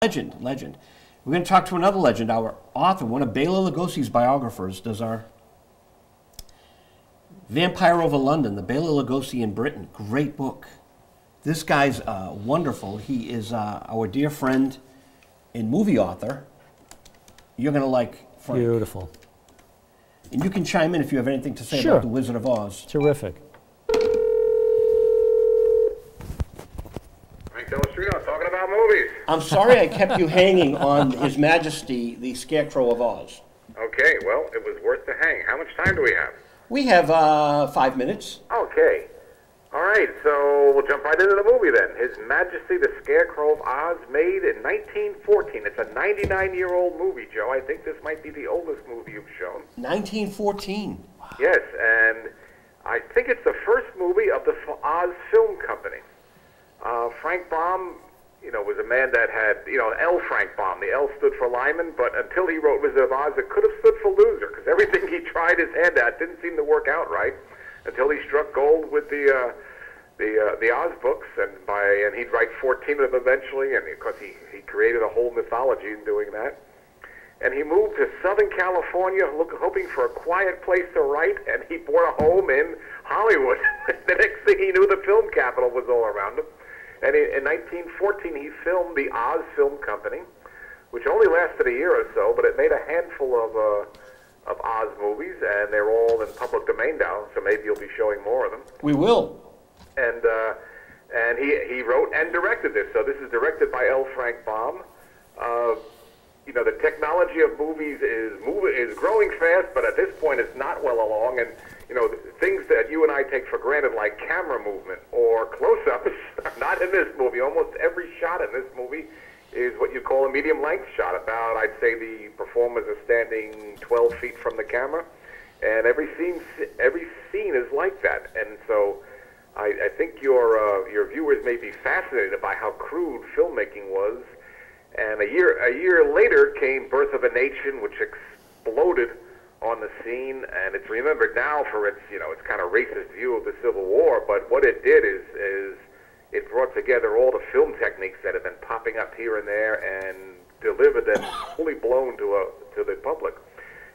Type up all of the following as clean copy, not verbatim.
Legend. We're going to talk to another legend, our author, one of Bela Lugosi's biographers, does our Vampire Over London, the Bela Lugosi in Britain. Great book. This guy's wonderful. He is our dear friend and movie author. You're going to like Frank. Beautiful. And you can chime in if you have anything to say Sure. about The Wizard of Oz. Terrific. Dello Stritto, talking about movies. I'm sorry I kept you hanging on His Majesty The Scarecrow of Oz. Okay, well, it was worth the hang. How much time do we have? We have 5 minutes. Okay. All right, so we'll jump right into the movie then. His Majesty The Scarecrow of Oz, made in 1914. It's a 99-year-old movie, Joe. I think this might be the oldest movie you've shown. 1914. Yes, and I think it's the first movie of the Oz Film Company. Frank Baum, was a man that had, L. Frank Baum. The L stood for Lyman, but until he wrote Wizard of Oz, it could have stood for loser, because everything he tried his hand at didn't seem to work out right until he struck gold with the Oz books, and he'd write 14 of them eventually, and of course he created a whole mythology in doing that. And he moved to Southern California hoping for a quiet place to write, and he bought a home in Hollywood. The next thing he knew, the film capital was all around him. And in 1914, he filmed the Oz Film Company, which only lasted a year or so, but it made a handful of Oz movies, and they're all in public domain now, so maybe you'll be showing more of them. We will. And he wrote and directed this, so this is directed by L. Frank Baum. The technology of movies is growing fast, but at this point it's not well along, and things that you and I take for granted, like camera movement or close-ups, are not in this movie. Almost every shot in this movie is what you call a medium-length shot. About, I'd say, the performers are standing 12 feet from the camera, and every scene is like that. And so I think your viewers may be fascinated by how crude filmmaking was. And a year later came Birth of a Nation, which exploded on the scene, and it's remembered now for its its kind of racist view of the Civil War. But what it did is it brought together all the film techniques that have been popping up here and there and delivered them fully blown to the public.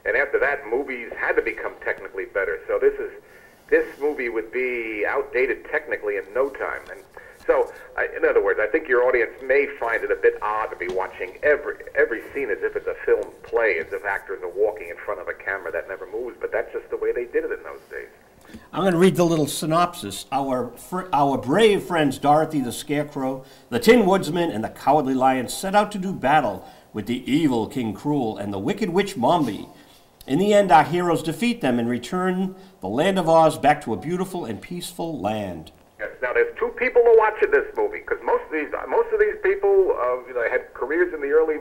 And after that, movies had to become technically better. So this movie would be outdated technically in no time. And so, in other words, I think your audience may find it a bit odd to be watching every scene as if it's a film play, as if actors are walking in front of a camera that never moves, but that's just the way they did it in those days. I'm going to read the little synopsis. Our brave friends Dorothy the Scarecrow, the Tin Woodsman, and the Cowardly Lion set out to do battle with the evil King Cruel and the wicked witch Mombi. In the end, our heroes defeat them and return the land of Oz back to a beautiful and peaceful land. Yes. Now, there's two people to watch in this movie, because most of these people, had careers in the early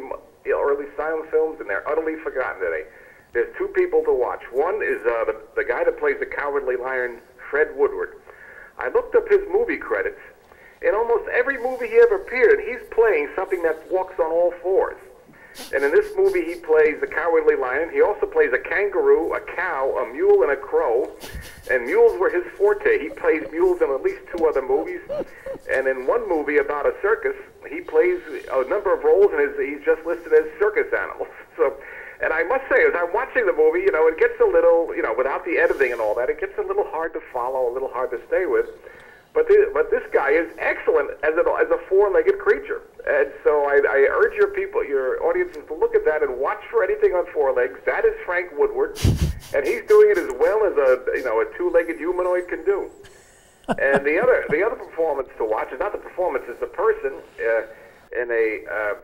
silent films, and they're utterly forgotten today. There's two people to watch. One is the guy that plays the Cowardly Lion, Fred Woodward. I looked up his movie credits. In almost every movie he ever appeared in, he's playing something that walks on all fours. And in this movie, he plays the Cowardly Lion. He also plays a kangaroo, a cow, a mule, and a crow. And mules were his forte. He plays mules in at least 2 other movies. And in one movie about a circus, he plays a number of roles, and he's just listed as circus animals. So, and I must say, as I'm watching the movie, it gets a little, without the editing and all that, it gets a little hard to follow, a little hard to stay with. But this guy is excellent as a four-legged creature. And so I urge your audiences to look at that and watch for anything on 4 legs. That is Frank Woodward, and he's doing it as well as a two-legged humanoid can do. And the other performance to watch is not the performance, it's the person in a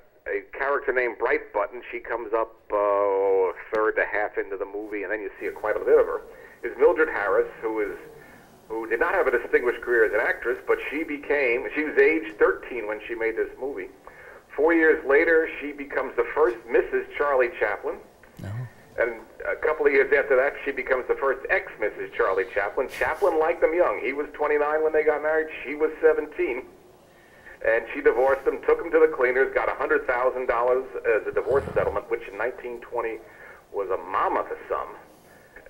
character named Bright Button. She comes up a third to half into the movie, and then you see quite a bit of her. Is Mildred Harris, who did not have a distinguished career as an actress, but she was age 13 when she made this movie. 4 years later, she becomes the first Mrs. Charlie Chaplin. No. And a couple of years after that, she becomes the first ex-Mrs. Charlie Chaplin. Chaplin liked them young. He was 29 when they got married. She was 17. And she divorced him, took him to the cleaners, got $100,000 as a divorce settlement, which in 1920 was a mammoth sum.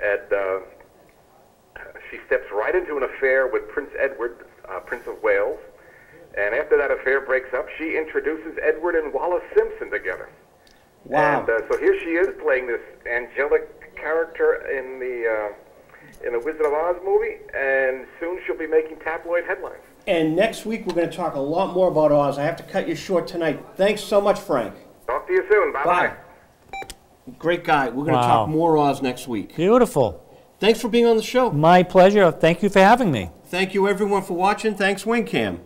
And she steps right into an affair with Prince Edward, Prince of Wales. And after that affair breaks up, she introduces Edward and Wallace Simpson together. Wow. And so here she is playing this angelic character in the Wizard of Oz movie, and soon she'll be making tabloid headlines. And next week we're going to talk a lot more about Oz. I have to cut you short tonight. Thanks so much, Frank. Talk to you soon. Bye-bye. Great guy. We're going to talk more Oz next week. Beautiful. Thanks for being on the show. My pleasure. Thank you for having me. Thank you, everyone, for watching. Thanks, WingCam.